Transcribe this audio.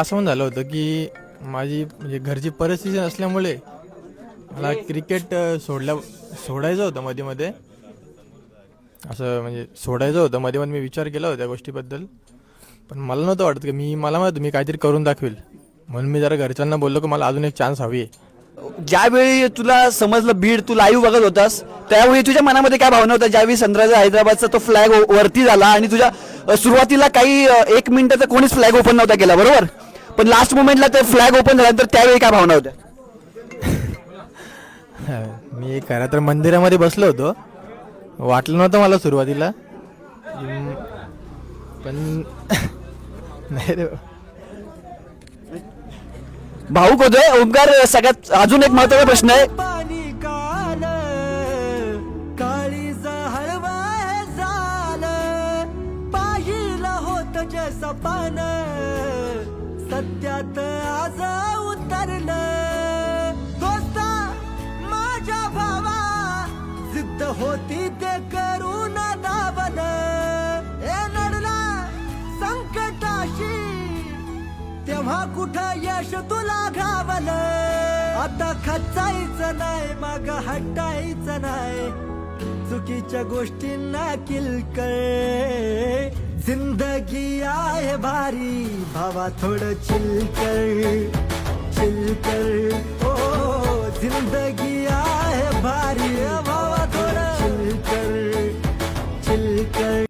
असं पण झालं होतं की माझी म्हणजे घरची परिस्थिती नसल्यामुळे मला क्रिकेट सोडायचं होतं मध्ये मध्ये. असं म्हणजे सोडायचं होतं मध्ये मध्ये. मी विचार केला होता त्या गोष्टीबद्दल, पण मला नव्हतं वाटत की मला माहित होतं मी काहीतरी करून दाखवेल. म्हणून मी जरा घरच्यांना बोललो की मला अजून एक चान्स हवी आहे. ज्यावेळी तुला समजलं बीड तू लाईव्ह बघत होतास त्यावेळी तुझ्या मनामध्ये काय भावना होत्या ज्यावेळी सनरायझर हैदराबादचा तो फ्लॅग वरती झाला आणि तुझ्या सुरुवातीला काही 1 मिनिट तर कोणीच फ्लॅग ओपन नव्हता केला बरोबर, पण लास्ट मोमेंटला ते फ्लॅग ओपन झाल्यानंतर त्यावेळी काय भावना होत्या? मी खरं तर मंदिरामध्ये बसलो होतो. वाटलं नव्हतं मला सुरुवातीला, पण नाही रे. भाऊक होतोय ओंकार. सगळ्यात अजून एक महत्त्वाचा प्रश्न आहे, पाणी काल काळीज हळवा झालं पाहिलं होत जसं पान सत्यात आज उतरलं. दोस्ता माझ्या भावा जिद्द होती ते करून दाबन ए नडला संकटाशी तेव्हा कुठं यश तुला घावलं. आता खचायचं नाही माग हटायचं नाही चुकीच्या गोष्टींना किलकळ. जिंदगी आहे भारी भावा थोडं चिलकर चिलकर. ओ जिंदगी आहे भारी भावा